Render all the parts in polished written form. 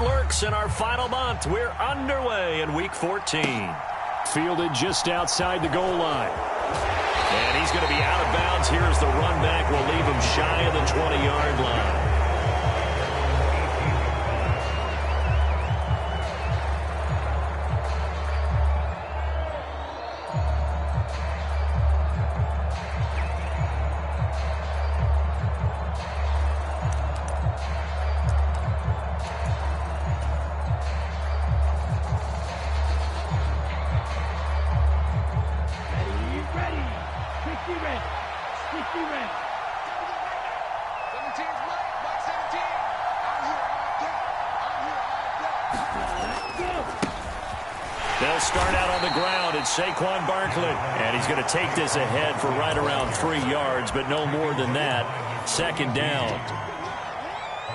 lurks in our final month. We're underway in Week 14. Fielded just outside the goal line. And he's going to be out of bounds. Here's the run back. We'll leave him shy of the 20-yard line. They'll start out on the ground. It's Saquon Barkley. And he's going to take this ahead for right around 3 yards, but no more than that. Second down.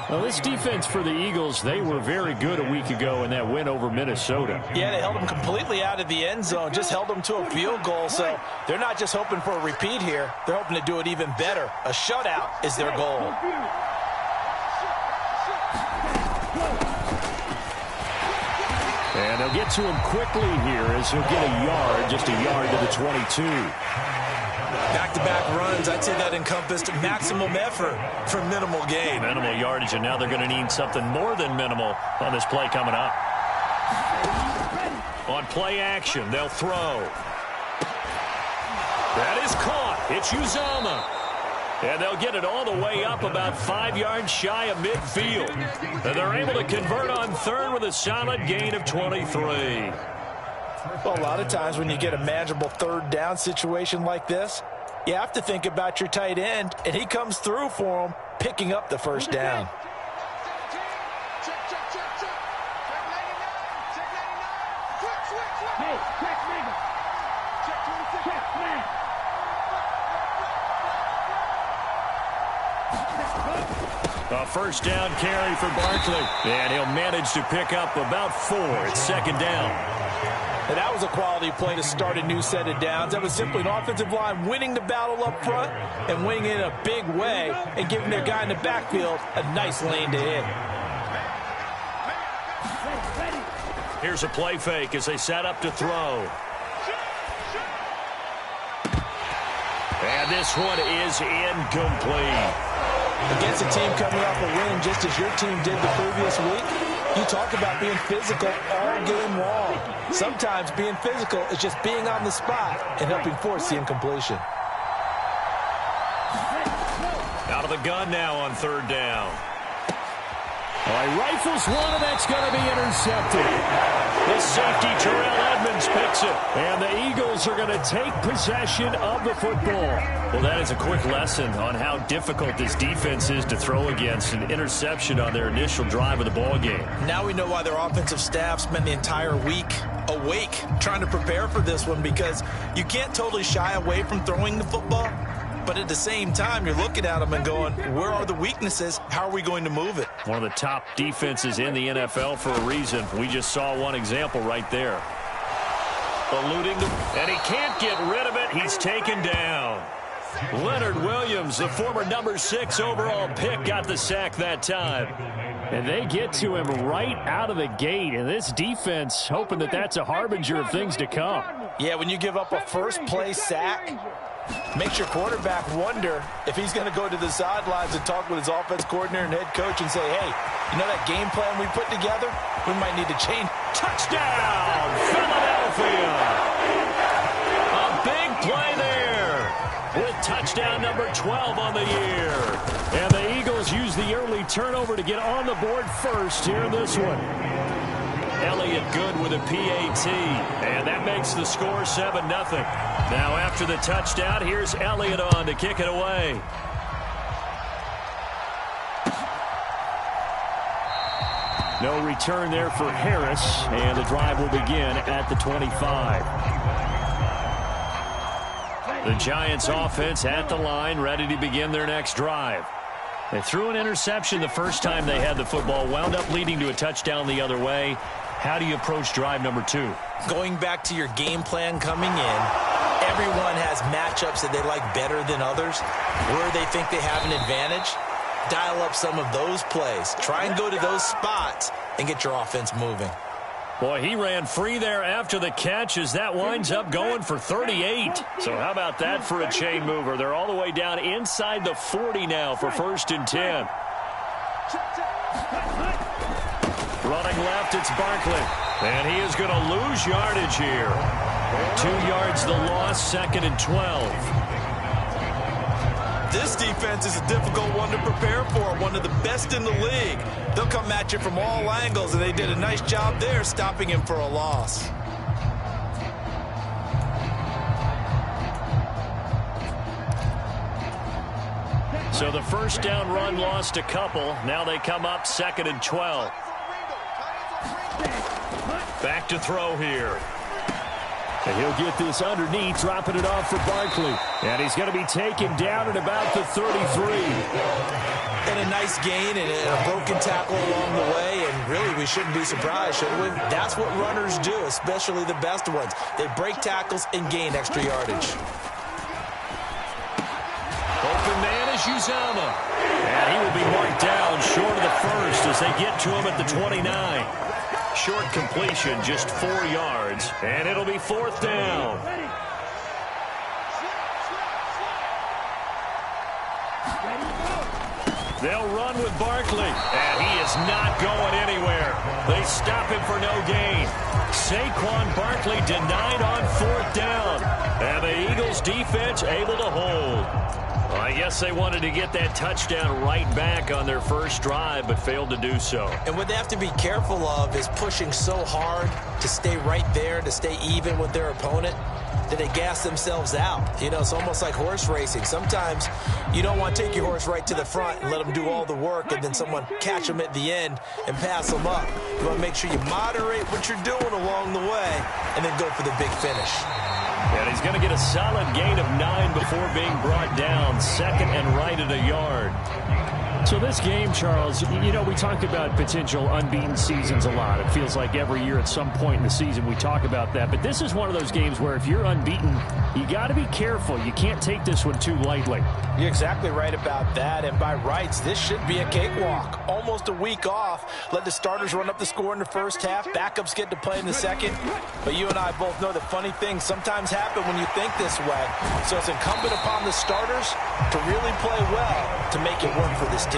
Well, this defense for the Eagles, they were very good a week ago in that win over Minnesota. Yeah, they held them completely out of the end zone, just held them to a field goal. So they're not just hoping for a repeat here. They're hoping to do it even better. A shutout is their goal. And they'll get to him quickly here as he'll get a yard, just a yard to the 22. Back-to-back runs, I'd say that encompassed maximum effort for minimal gain. Minimal yardage, and now they're going to need something more than minimal on this play coming up. On play action, they'll throw. That is caught. It's Uzomah. And they'll get it all the way up about 5 yards shy of midfield. And they're able to convert on third with a solid gain of 23. Well, a lot of times when you get a manageable third down situation like this, you have to think about your tight end, and he comes through for him, picking up the first down. A first down carry for Barkley. And he'll manage to pick up about 4. It's second down. And that was a quality play to start a new set of downs. That was simply an offensive line winning the battle up front and winning it in a big way and giving their guy in the backfield a nice lane to hit. Here's a play fake as they set up to throw. And this one is incomplete. Against a team coming off a win just as your team did the previous week, you talk about being physical all game long. Sometimes being physical is just being on the spot and helping force the incompletion. Out of the gun now on third down. He rifles one, and that's going to be intercepted. The safety, Terrell Edmonds, picks it. And the Eagles are going to take possession of the football. Well, that is a quick lesson on how difficult this defense is to throw against. An interception on their initial drive of the ball game. Now we know why their offensive staff spent the entire week awake trying to prepare for this one, because you can't totally shy away from throwing the football. But at the same time, you're looking at them and going, where are the weaknesses? How are we going to move it? One of the top defenses in the NFL for a reason. We just saw one example right there. Eluding them, and he can't get rid of it. He's taken down. Leonard Williams, the former number 6 overall pick, got the sack that time. And they get to him right out of the gate. And this defense hoping that that's a harbinger of things to come. Yeah, when you give up a first-play sack, makes your quarterback wonder if he's going to go to the sidelines and talk with his offense coordinator and head coach and say, hey, you know that game plan we put together? We might need to change. Touchdown, Philadelphia! A big play there with touchdown number 12 on the year. And the Eagles use the early turnover to get on the board first here in this one. Elliott good with a PAT, and that makes the score 7-0. Now after the touchdown, here's Elliott on to kick it away. No return there for Harris, and the drive will begin at the 25. The Giants offense at the line, ready to begin their next drive. They threw an interception the first time they had the football, wound up leading to a touchdown the other way. How do you approach drive number 2? Going back to your game plan coming in, everyone has matchups that they like better than others. Where they think they have an advantage, dial up some of those plays. Try and go to those spots and get your offense moving. Boy, he ran free there after the catch as that winds up going for 38. So how about that for a chain mover? They're all the way down inside the 40 now for 1st and 10. Running left, it's Barkley. And he is going to lose yardage here. 2 yards the loss, 2nd and 12. This defense is a difficult one to prepare for, one of the best in the league. They'll come at you from all angles, and they did a nice job there stopping him for a loss. So the first down run lost a couple. Now they come up 2nd and 12. Back to throw here. And he'll get this underneath, dropping it off for Barkley. And he's going to be taken down at about the 33. And a nice gain and a broken tackle along the way. And really, we shouldn't be surprised, should we? That's what runners do, especially the best ones. They break tackles and gain extra yardage. Open man is Uzama. And he will be marked down short of the first as they get to him at the 29. Short completion, just 4 yards, and it'll be 4th down. They'll run with Barkley, and he is not going anywhere. They stop him for no gain. Saquon Barkley denied on 4th down, and the Eagles defense able to hold. Well, I guess they wanted to get that touchdown right back on their first drive, but failed to do so. And what they have to be careful of is pushing so hard to stay right there, to stay even with their opponent, that they gas themselves out. You know, it's almost like horse racing. Sometimes you don't want to take your horse right to the front and let them do all the work, and then someone catch them at the end and pass them up. You want to make sure you moderate what you're doing along the way and then go for the big finish. And he's going to get a solid gain of 9 before being brought down. 2nd and right at a yard. So this game, Charles, you know, we talk about potential unbeaten seasons a lot. It feels like every year at some point in the season we talk about that. But this is one of those games where if you're unbeaten, you got to be careful. You can't take this one too lightly. You're exactly right about that. And by rights, this should be a cakewalk. Almost a week off. Let the starters run up the score in the first half. Backups get to play in the second. But you and I both know that funny things sometimes happen when you think this way. So it's incumbent upon the starters to really play well to make it work for this team.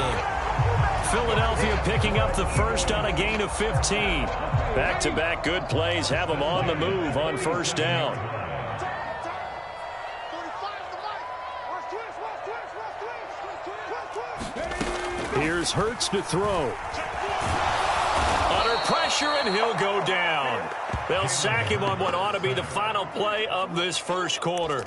Philadelphia picking up the first on a gain of 15. Back-to-back good plays have them on the move on 1st down. Here's Hurts to throw. Under pressure, and he'll go down. They'll sack him on what ought to be the final play of this first quarter.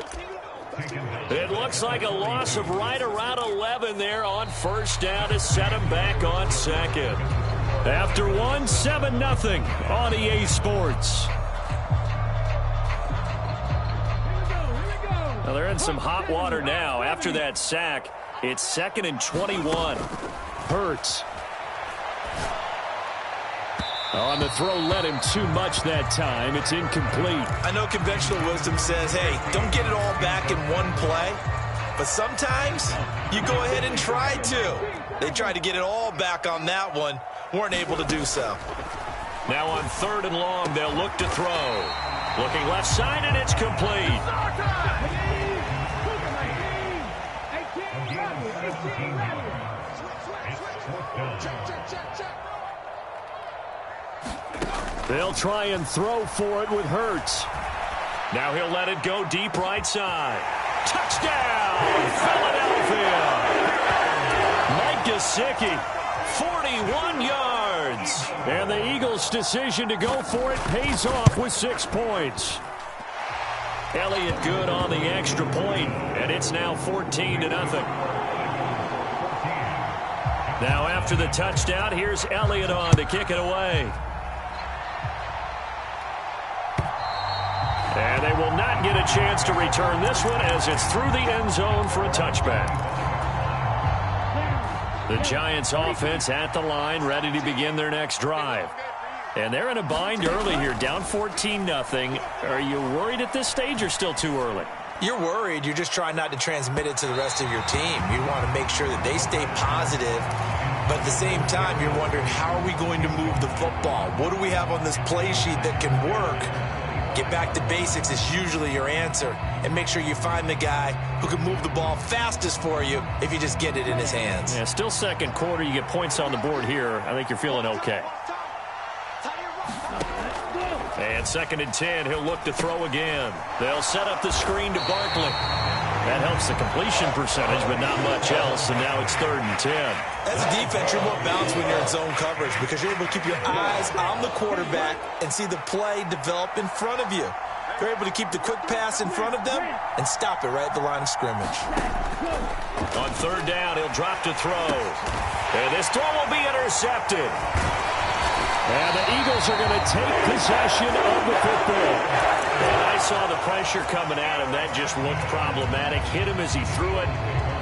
It looks like a loss of right around 11 there on 1st down to set him back on 2nd. After 1, 7-0 on EA Sports. Now they're in some hot water now. After that sack, it's 2nd and 21. Hurts. On the throw, led him too much that time. It's incomplete. I know conventional wisdom says, hey, don't get it all back in one play. But sometimes you go ahead and try to. They tried to get it all back on that one. Weren't able to do so. Now on 3rd and long, they'll look to throw. Looking left side, and it's complete. They'll try and throw for it with Hurts. Now he'll let it go deep right side. Touchdown, Philadelphia. Mike Gesicki, 41 yards. And the Eagles' decision to go for it pays off with 6 points. Elliott good on the extra point, and it's now 14-0. Now after the touchdown, here's Elliott on to kick it away. And they will not get a chance to return this one as it's through the end zone for a touchback. The Giants offense at the line, ready to begin their next drive. And they're in a bind early here, down 14-0. Are you worried at this stage or still too early? You're worried. You're just trying not to transmit it to the rest of your team. You want to make sure that they stay positive But at the same time, you're wondering, how are we going to move the football? What do we have on this play sheet that can work? Get back to basics is usually your answer. And make sure you find the guy who can move the ball fastest for you if you just get it in his hands. Yeah, still second quarter. You get points on the board here. I think you're feeling okay. And 2nd and 10, he'll look to throw again. They'll set up the screen to Barkley. That helps the completion percentage, but not much else, and now it's 3rd and 10. As a defense, you're more balanced when you're in zone coverage because you're able to keep your eyes on the quarterback and see the play develop in front of you. You're able to keep the quick pass in front of them and stop it right at the line of scrimmage. On 3rd down, he'll drop to throw. And this throw will be intercepted. And the Eagles are going to take possession of the football. And I saw the pressure coming at him. That just looked problematic. Hit him as he threw it,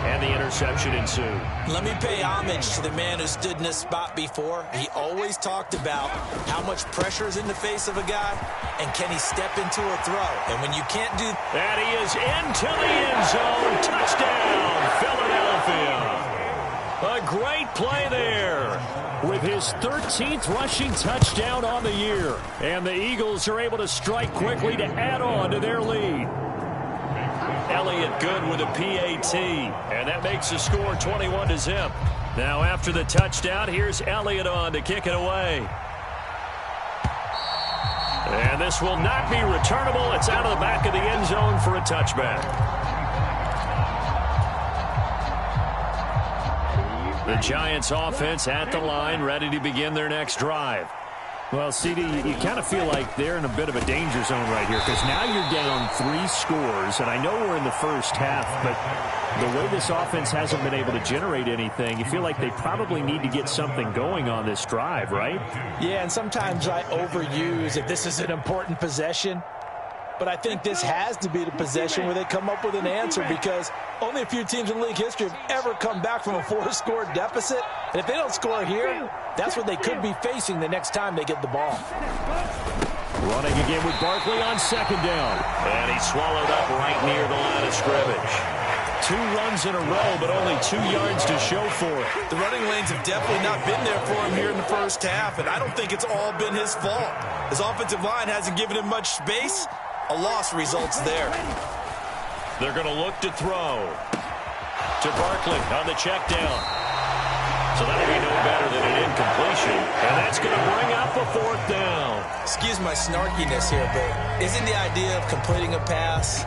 and the interception ensued. Let me pay homage to the man who stood in this spot before. He always talked about how much pressure is in the face of a guy, and can he step into a throw. And when you can't do that, and he is into the end zone. Touchdown, Philadelphia. A great play there. With his 13th rushing touchdown on the year. And the Eagles are able to strike quickly to add on to their lead. Elliott good with a PAT. And that makes the score 21-0. Now after the touchdown, here's Elliott on to kick it away. And this will not be returnable. It's out of the back of the end zone for a touchback. The Giants offense at the line, ready to begin their next drive. Well, CD, you kind of feel like they're in a bit of a danger zone right here because now you're down 3 scores, and I know we're in the first half, but the way this offense hasn't been able to generate anything, you feel like they probably need to get something going on this drive, right? Yeah, and sometimes I overuse if this is an important possession. But I think this has to be the possession where they come up with an answer because only a few teams in league history have ever come back from a 4-score deficit. And if they don't score here, that's what they could be facing the next time they get the ball. Running again with Barkley on 2nd down. And he's swallowed up right near the line of scrimmage. 2 runs in a row, but only 2 yards to show for it. The running lanes have definitely not been there for him here in the first half, and I don't think it's all been his fault. His offensive line hasn't given him much space. A loss results there. They're going to look to throw to Barkley on the check down. So that'll be no better than an incompletion. And that's going to bring up a 4th down. Excuse my snarkiness here, but isn't the idea of completing a pass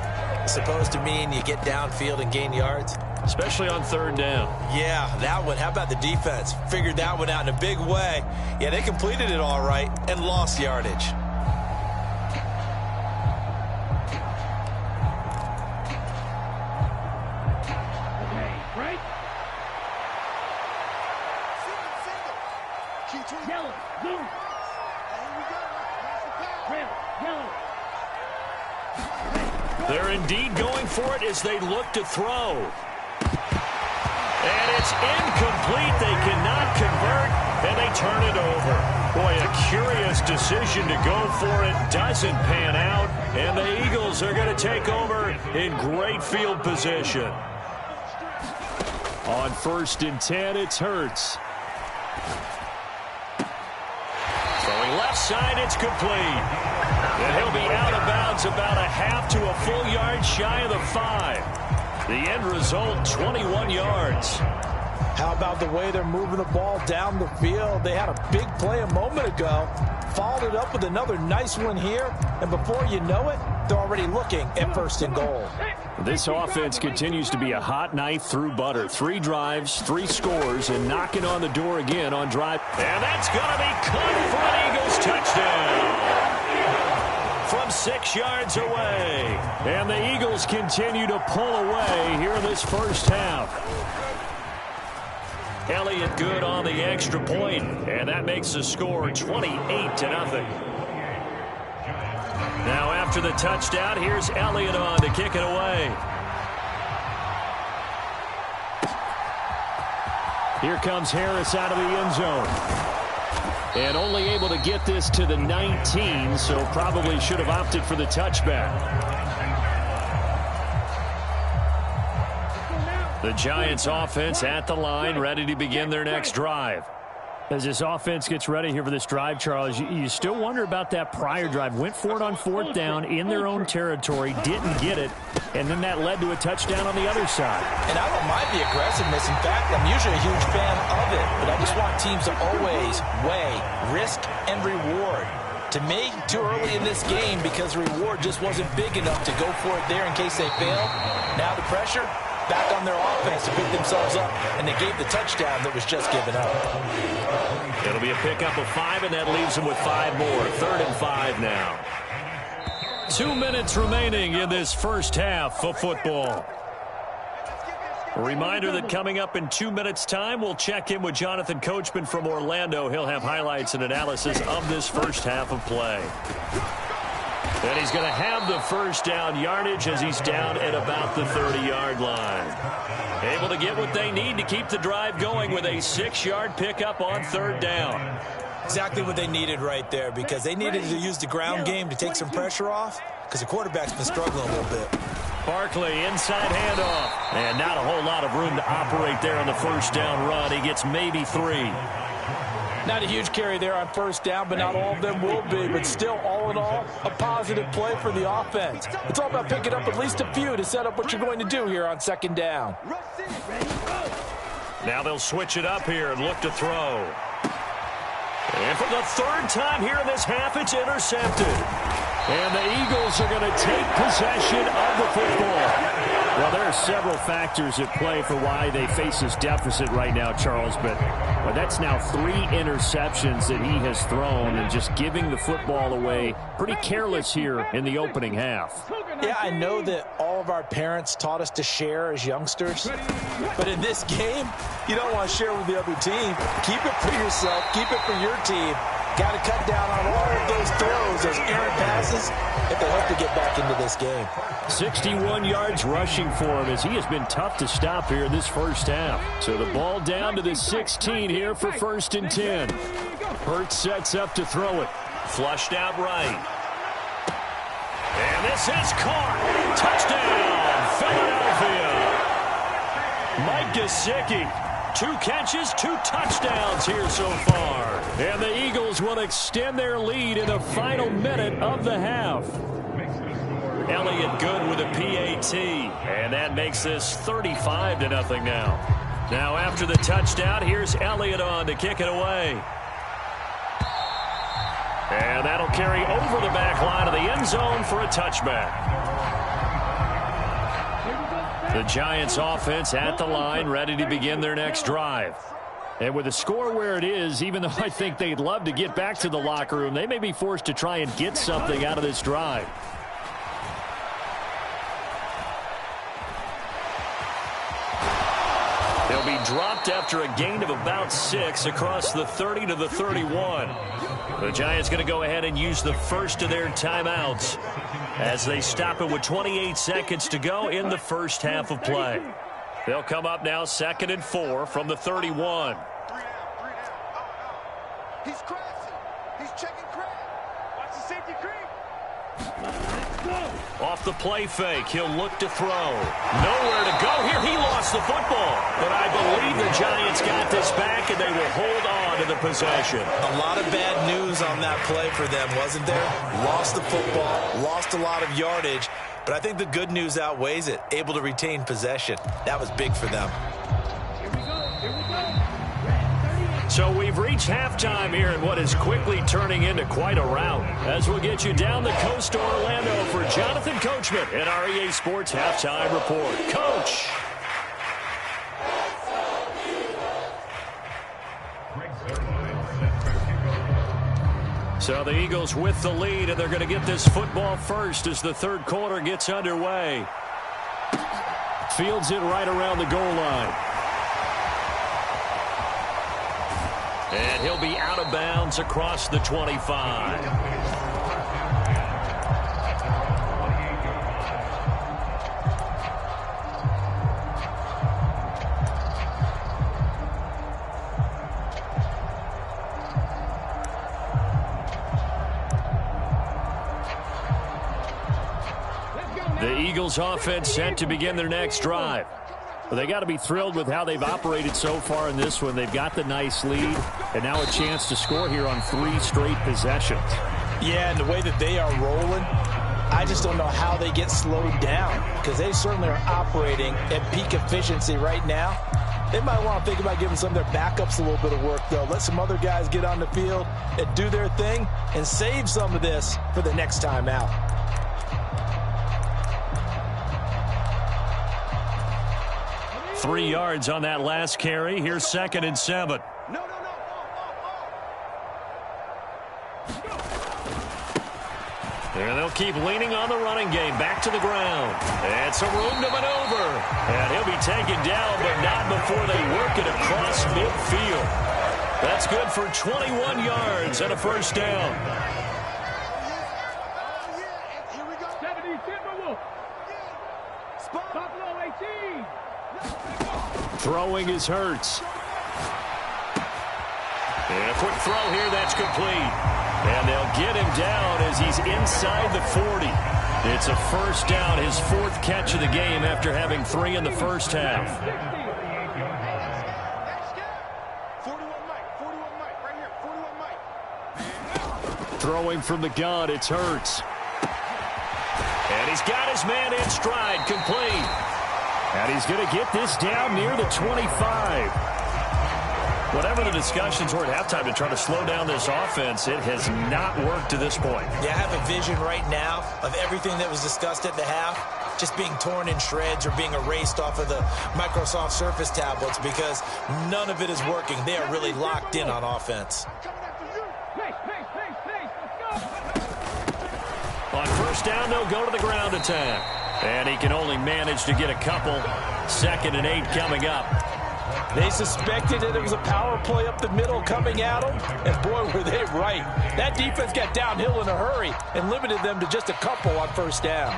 supposed to mean you get downfield and gain yards? Especially on 3rd down. Yeah, that one. How about the defense? Figured that one out in a big way. Yeah, they completed it all right and lost yardage. They're indeed going for it as they look to throw. And it's incomplete. They cannot convert, and they turn it over. Boy, a curious decision to go for it. Doesn't pan out, and the Eagles are going to take over in great field position. On 1st and 10, it's Hurts. Throwing left side, it's complete. And he'll be out of bounds about a half to a full yard shy of the 5. The end result, 21 yards. How about the way they're moving the ball down the field? They had a big play a moment ago, followed it up with another nice one here, and before you know it, they're already looking at 1st and goal. This offense continues to be a hot knife through butter. 3 drives, 3 scores, and knocking on the door again on drive. And that's going to be caught for an Eagles touchdown from 6 yards away. And the Eagles continue to pull away here in this first half. Elliott good on the extra point, and that makes the score 28-0. Now after the touchdown, here's Elliott on to kick it away. Here comes Harris out of the end zone. And only able to get this to the 19, so probably should have opted for the touchback. The Giants offense at the line, ready to begin their next drive. As this offense gets ready here for this drive, Charles, you still wonder about that prior drive. Went for it on 4th down in their own territory, didn't get it, and then that led to a touchdown on the other side. And I don't mind the aggressiveness. In fact, I'm usually a huge fan of it, but I just want teams to always weigh risk and reward. To me, too early in this game because the reward just wasn't big enough to go for it there in case they failed. Now the pressure back on their offense to pick themselves up, and they gave the touchdown that was just given up. It'll be a pickup of 5, and that leaves them with 5 more. 3rd and 5 now. 2 minutes remaining in this first half of football. A reminder that coming up in 2 minutes' time, we'll check in with Jonathan Coachman from Orlando. He'll have highlights and analysis of this first half of play. And he's going to have the first down yardage as he's down at about the 30-yard line. Able to get what they need to keep the drive going with a 6-yard pickup on 3rd down. Exactly what they needed right there, because they needed to use the ground game to take some pressure off, because the quarterback's been struggling a little bit. Barkley inside handoff. And not a whole lot of room to operate there on the first down run. He gets maybe 3. Not a huge carry there on 1st down, but not all of them will be. But still, all in all, a positive play for the offense. It's all about picking up at least a few to set up what you're going to do here on 2nd down. Now they'll switch it up here and look to throw. And for the 3rd time here in this half, it's intercepted. And the Eagles are going to take possession of the football. Well, there are several factors at play for why they face this deficit right now, Charles, but that's now 3 interceptions that he has thrown and just giving the football away pretty careless here in the opening half. Yeah, I know that all of our parents taught us to share as youngsters, but in this game, you don't want to share with the other team. Keep it for yourself. Keep it for your team. Got to cut down on all of those throws, those errant passes, if they hope to get back into this game. 61 yards rushing for him as he has been tough to stop here in this first half. So the ball down to the 16 here for 1st and 10. Hurts sets up to throw it. Flushed out right. And this is caught. Touchdown, Philadelphia. Mike Gesicki. 2 catches, 2 touchdowns here so far. And the Eagles will extend their lead in the final minute of the half. Elliott good with a PAT. And that makes this 35-0 now. Now after the touchdown, here's Elliott on to kick it away. And that'll carry over the back line of the end zone for a touchback. The Giants offense at the line, ready to begin their next drive. And with the score where it is, even though I think they'd love to get back to the locker room, they may be forced to try and get something out of this drive. They'll be dropped after a gain of about 6 across the 30 to the 31. The Giants going to go ahead and use the first of their timeouts as they stop it with 28 seconds to go in the first half of play. They'll come up now 2nd and 4 from the 31. He's crashing. He's checking crack. Watch the safety creep. Off the play fake, he'll look to throw. Nowhere to go here. He lost the football. But I believe the Giants got this back, and they will hold on to the possession. A lot of bad news on that play for them, wasn't there? Lost the football, lost a lot of yardage, but I think the good news outweighs it. Able to retain possession. That was big for them. So we've reached halftime here in what is quickly turning into quite a rout. As we'll get you down the coast to Orlando for Jonathan Coachman in our EA Sports Halftime Report. Coach! So the Eagles with the lead, and they're going to get this football first as the 3rd quarter gets underway. Fields it right around the goal line. And he'll be out of bounds across the 25. The Eagles offense set to begin their next drive. Well, they got to be thrilled with how they've operated so far in this one. They've got the nice lead, and now a chance to score here on 3 straight possessions. Yeah, and the way that they are rolling, I just don't know how they get slowed down, because they certainly are operating at peak efficiency right now. They might want to think about giving some of their backups a little bit of work, though. Let some other guys get on the field and do their thing and save some of this for the next time out. Three yards on that last carry. Here's 2nd and 7. And they'll keep leaning on the running game. Back to the ground. And some room to maneuver. And he'll be taken down, but not before they work it across midfield. That's good for 21 yards and a first down. Throwing is Hurts. And a quick throw here, that's complete. And they'll get him down as he's inside the 40. It's a first down, his 4th catch of the game after having 3 in the first half. 41 Mike, right here, 41 Mike. Throwing from the gun, it's Hurts. And he's got his man in stride, complete. And he's going to get this down near the 25. Whatever the discussions were at halftime to try to slow down this offense, it has not worked to this point. Yeah, I have a vision right now of everything that was discussed at the half just being torn in shreds or being erased off of the Microsoft Surface tablets, because none of it is working. They are really locked in on offense. On first down, they'll go to the ground attack. And he can only manage to get a couple. 2nd and 8 coming up. They suspected that it was a power play up the middle coming at them, and boy, were they right. That defense got downhill in a hurry and limited them to just a couple on first down.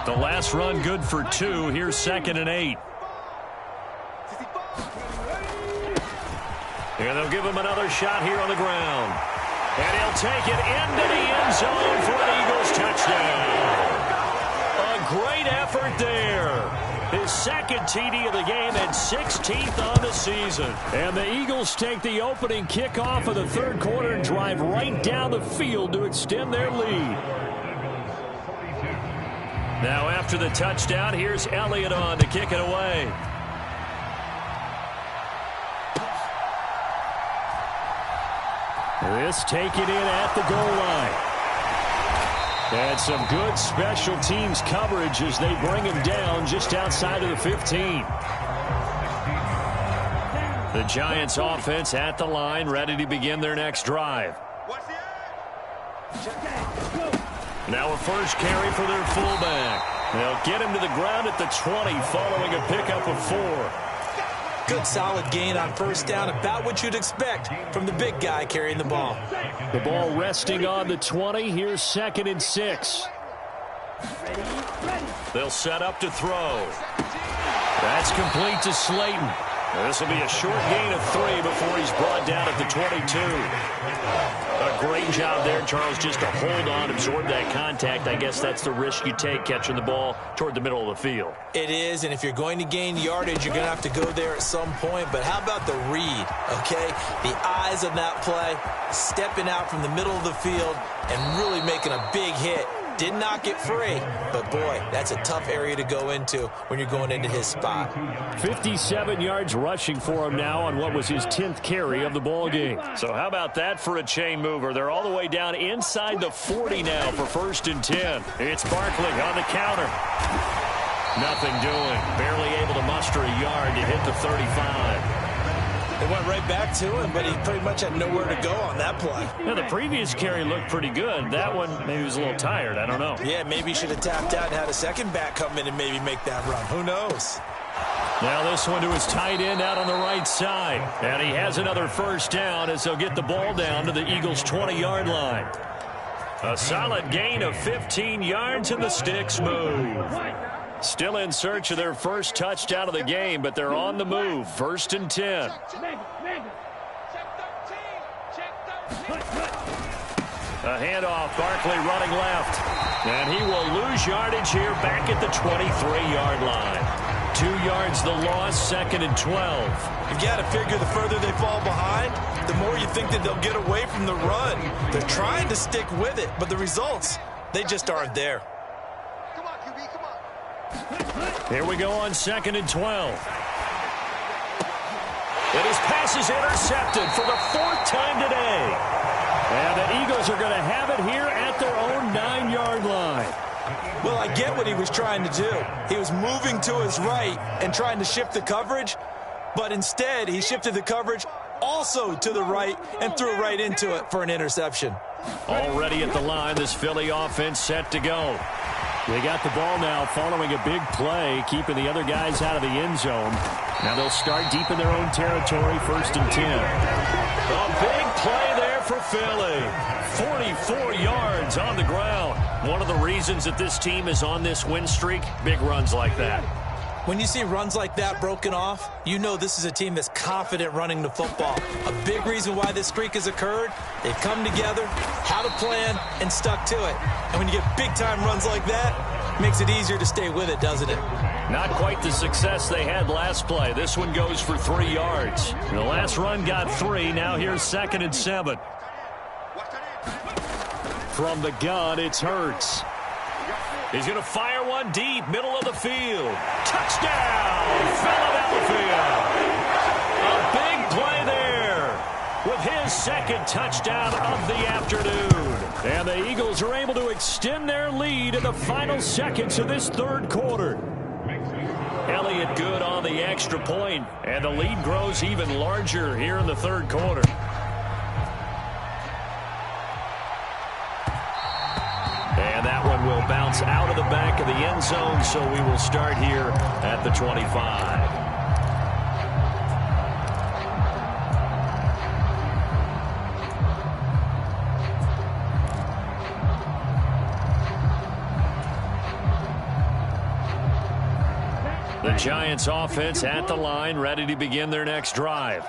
The last run good for 2. Here's 2nd and 8. And they'll give him another shot here on the ground. And he'll take it into the end zone for an Eagles touchdown. A great effort there. His 2nd TD of the game and 16th on the season. And the Eagles take the opening kickoff of the 3rd quarter and drive right down the field to extend their lead. Now after the touchdown, here's Elliott on to kick it away. This taken in at the goal line. And some good special teams coverage as they bring him down just outside of the 15. The Giants offense at the line, ready to begin their next drive. Now a first carry for their fullback. They'll get him to the ground at the 20 following a pickup of 4. Good solid gain on first down, about what you'd expect from the big guy carrying the ball. The ball resting on the 20. Here's 2nd and 6. They'll set up to throw. That's complete to Slayton. This will be a short gain of 3 before he's brought down at the 22. A great job there, Charles, just to hold on, absorb that contact. I guess that's the risk you take catching the ball toward the middle of the field. It is, and if you're going to gain yardage, you're going to have to go there at some point. But how about the read, okay? The eyes of that play, stepping out from the middle of the field and really making a big hit. Did not get free, but boy, that's a tough area to go into when you're going into his spot. 57 yards rushing for him now on what was his 10th carry of the ball game. So how about that for a chain mover? They're all the way down inside the 40 now for 1st and 10. It's Barkley on the counter. Nothing doing. Barely able to muster a yard to hit the 35. They went right back to him, but he pretty much had nowhere to go on that play. Yeah, the previous carry looked pretty good. That one, maybe he was a little tired. I don't know. Yeah, maybe he should have tapped out and had a second back come in and maybe make that run. Who knows? Now this one to his tight end out on the right side. And he has another first down as they'll get the ball down to the Eagles' 20-yard line. A solid gain of 15 yards and the sticks move. Still in search of their first touchdown of the game, but they're on the move. 1st and 10. A handoff, Barkley running left. And he will lose yardage here back at the 23-yard line. 2 yards the loss, 2nd and 12. You got to figure the further they fall behind, the more you think that they'll get away from the run. They're trying to stick with it, but the results, they just aren't there. Come on, QB, come on. Here we go on 2nd and 12. And his pass is intercepted for the 4th time today. And the Eagles are going to have it here at their own 9-yard line. Well, I get what he was trying to do. He was moving to his right and trying to shift the coverage, but instead he shifted the coverage also to the right and threw right into it for an interception. Already at the line, this Philly offense set to go. They got the ball now following a big play, keeping the other guys out of the end zone. Now they'll start deep in their own territory, 1st and 10. A big play there for Philly. 44 yards on the ground. One of the reasons that this team is on this win streak, big runs like that. When you see runs like that broken off, you know this is a team that's confident running the football. A big reason why this streak has occurred, they've come together, had a plan, and stuck to it. And when you get big-time runs like that, it makes it easier to stay with it, doesn't it? Not quite the success they had last play. This one goes for 3 yards. The last run got 3. Now here's 2nd and 7. From the gun, it's Hurts. He's going to fire one deep, middle of the field. Touchdown, Philadelphia. A big play there with his 2nd touchdown of the afternoon. And the Eagles are able to extend their lead in the final seconds of this 3rd quarter. Elliott good on the extra point, and the lead grows even larger here in the 3rd quarter. And that one will bounce out of the back of the end zone, so we will start here at the 25. The Giants offense at the line, ready to begin their next drive.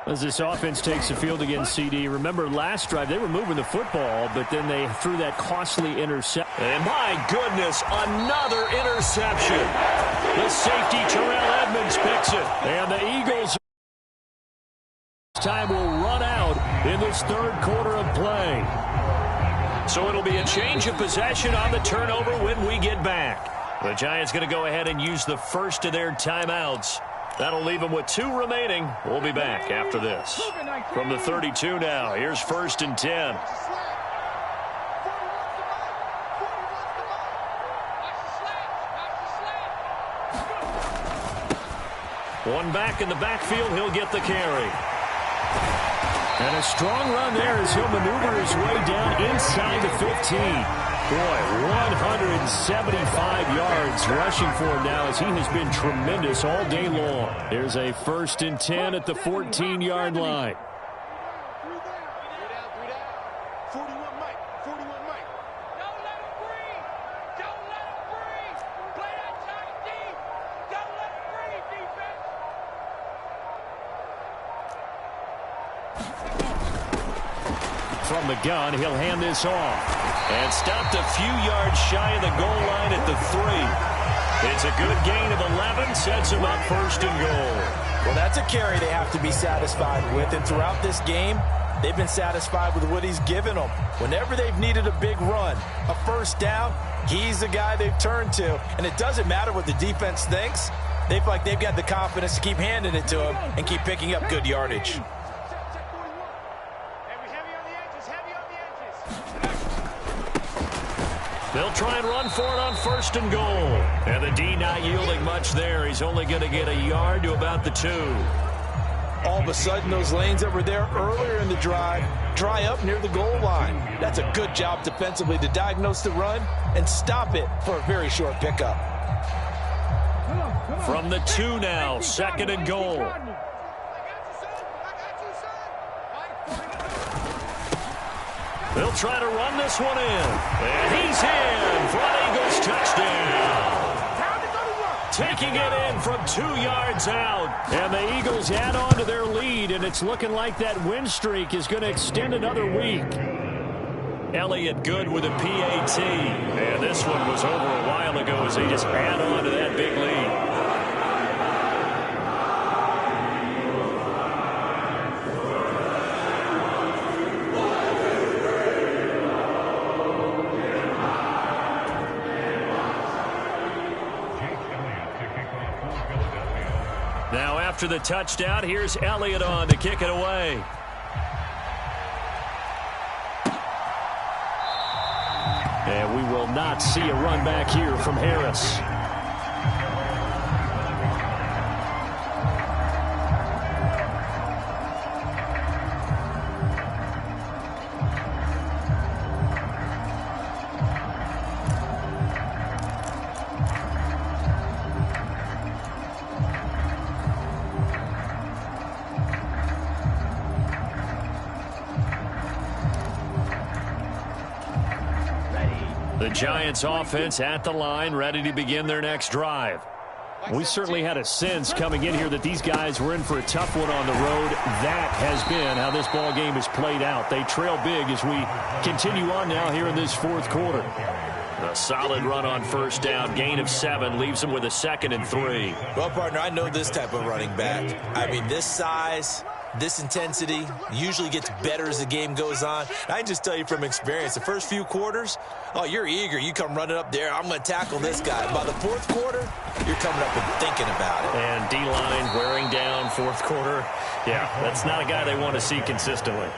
As this offense takes the field against CD, remember last drive they were moving the football, but then they threw that costly interception. And my goodness, another interception. The safety, Terrell Edmonds, picks it. And the Eagles time will run out in this 3rd quarter of play. So it'll be a change of possession on the turnover when we get back. The Giants going to go ahead and use the first of their timeouts. That'll leave them with 2 remaining. We'll be back after this. From the 32 now, here's 1st and 10. One back in the backfield, he'll get the carry. And a strong run there as he'll maneuver his way down inside the 15. Boy, 175 yards rushing for him now as he has been tremendous all day long. There's a 1st and 10 at the 14-yard line. 41 Mike. 41 Mike. Don't let him breathe. Don't let him breathe. Play that tight deep. Don't let him breathe, defense. From the gun, he'll hand this off. And stopped a few yards shy of the goal line at the 3. It's a good gain of 11, sets him up 1st and goal. Well, that's a carry they have to be satisfied with, and throughout this game, they've been satisfied with what he's given them. Whenever they've needed a big run, a 1st down, he's the guy they've turned to, and it doesn't matter what the defense thinks. They feel like they've got the confidence to keep handing it to him and keep picking up good yardage. They'll try and run for it on 1st and goal. And the D not yielding much there. He's only going to get a yard to about the 2. All of a sudden, those lanes that were there earlier in the drive dry up near the goal line. That's a good job defensively to diagnose the run and stop it for a very short pickup. From the 2 now, 2nd and goal. They'll try to run this one in. And he's in for an Eagles touchdown. taking it in from 2 yards out. And the Eagles add on to their lead, and it's looking like that win streak is going to extend another week. Elliott good with a PAT. And this one was over a while ago as they just add on to that big lead. Now after the touchdown, here's Elliott on to kick it away. And we will not see a run back here from Harris. The Giants offense at the line, ready to begin their next drive. We certainly had a sense coming in here that these guys were in for a tough one on the road. That has been how this ball game has played out. They trail big as we continue on now here in this fourth quarter. A solid run on first down, gain of 7, leaves them with a 2nd and 3. Well, partner, I know this type of running back. I mean, this size, this intensity usually gets better as the game goes on. I can just tell you from experience, the first few quarters, oh, you're eager. You come running up there, I'm going to tackle this guy. By the fourth quarter, you're coming up and thinking about it. And D-line wearing down fourth quarter. Yeah, that's not a guy they want to see consistently.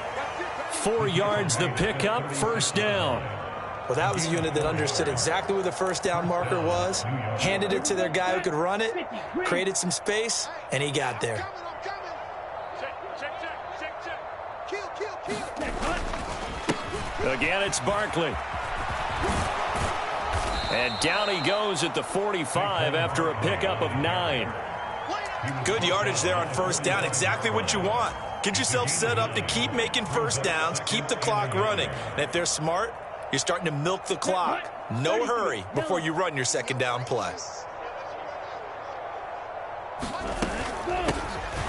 4 yards the pickup, first down. Well, that was a unit that understood exactly where the first down marker was, handed it to their guy who could run it, created some space, and he got there. Again, it's Barkley. And down he goes at the 45 after a pickup of 9. Good yardage there on first down. Exactly what you want. Get yourself set up to keep making first downs, keep the clock running. And if they're smart, you're starting to milk the clock. No hurry before you run your second down play.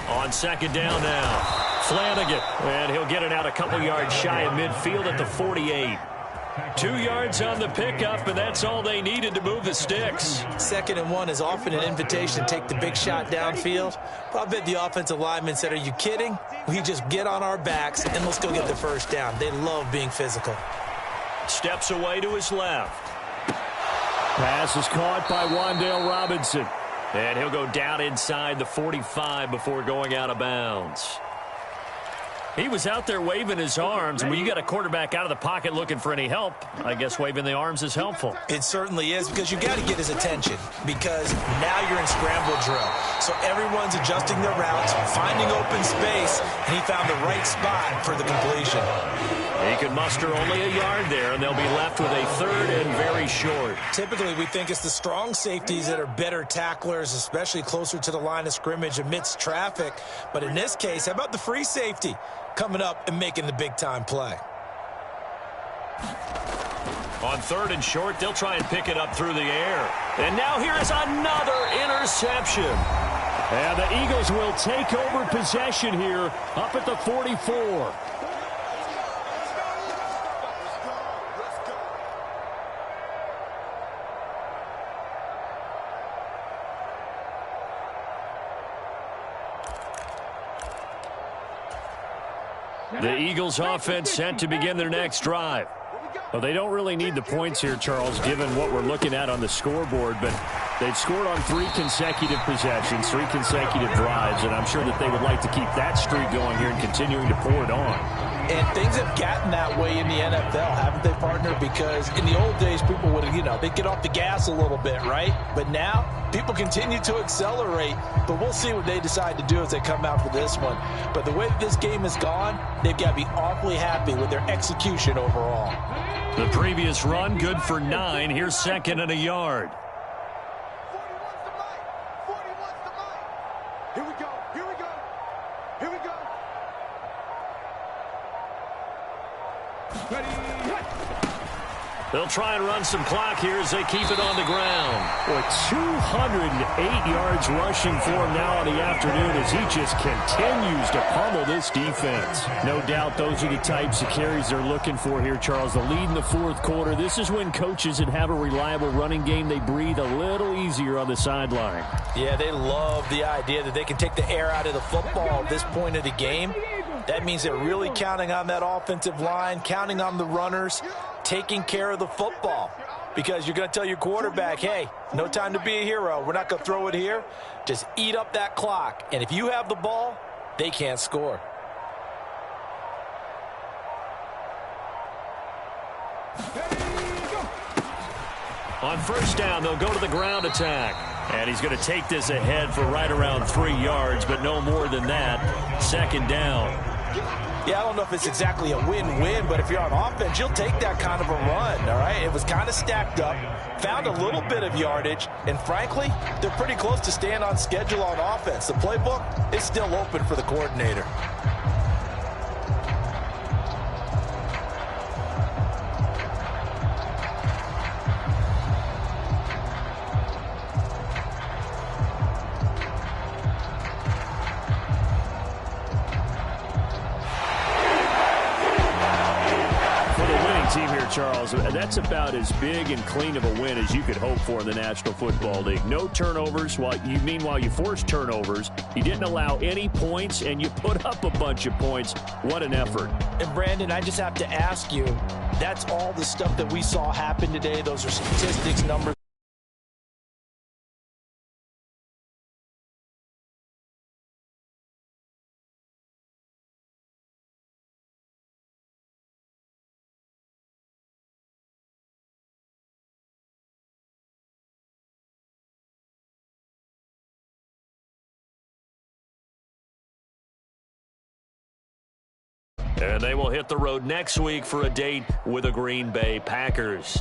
On second down now. Flanagan, and he'll get it out a couple yards shy of midfield at the 48. 2 yards on the pickup, and that's all they needed to move the sticks. 2nd and 1 is often an invitation to take the big shot downfield. But I bet the offensive lineman said, are you kidding? We just get on our backs, and let's go get the first down. They love being physical. Steps away to his left. Pass is caught by Wan'Dale Robinson. And he'll go down inside the 45 before going out of bounds. He was out there waving his arms. When you got a quarterback out of the pocket looking for any help, I guess waving the arms is helpful. It certainly is, because you got to get his attention, because now you're in scramble drill. So everyone's adjusting their routes, finding open space, and he found the right spot for the completion. He could muster only a yard there, and they'll be left with a 3rd and very short. Typically, we think it's the strong safeties that are better tacklers, especially closer to the line of scrimmage amidst traffic. But in this case, how about the free safety coming up and making the big-time play? On 3rd and short, they'll try and pick it up through the air. And now here is another interception. And the Eagles will take over possession here up at the 44. The Eagles offense set to begin their next drive. Well, they don't really need the points here, Charles, given what we're looking at on the scoreboard, but they've scored on 3 consecutive possessions, 3 consecutive drives, and I'm sure that they would like to keep that streak going here and continuing to pour it on. And things have gotten that way in the NFL, haven't they, partner? Because in the old days, people would, they'd get off the gas a little bit, right? But now, people continue to accelerate. But we'll see what they decide to do as they come out for this one. But the way that this game has gone, they've got to be awfully happy with their execution overall. The previous run, good for 9. Here's 2nd and a yard. Here we go. Here we go. Here we go. They'll try and run some clock here as they keep it on the ground. Boy, 208 yards rushing for him now in the afternoon as he just continues to pummel this defense. No doubt those are the types of carries they're looking for here, Charles. The lead in the fourth quarter. This is when coaches that have a reliable running game, they breathe a little easier on the sideline. Yeah, they love the idea that they can take the air out of the football at this point of the game. That means they're really counting on that offensive line, counting on the runners, taking care of the football. Because you're going to tell your quarterback, hey, no time to be a hero. We're not going to throw it here. Just eat up that clock. And if you have the ball, they can't score. On first down, they'll go to the ground attack. And he's going to take this ahead for right around 3 yards, but no more than that. Second down. Yeah, I don't know if it's exactly a win-win, but if you're on offense, you'll take that kind of a run, all right? It was kind of stacked up, found a little bit of yardage, and frankly, they're pretty close to staying on schedule on offense. The playbook is still open for the coordinator. Team here, Charles, that's about as big and clean of a win as you could hope for in the National Football League. No turnovers. Meanwhile, you forced turnovers. You didn't allow any points, and you put up a bunch of points. What an effort. And, Brandon, I just have to ask you, that's all the stuff that we saw happen today. Those are statistics, numbers. And they will hit the road next week for a date with the Green Bay Packers.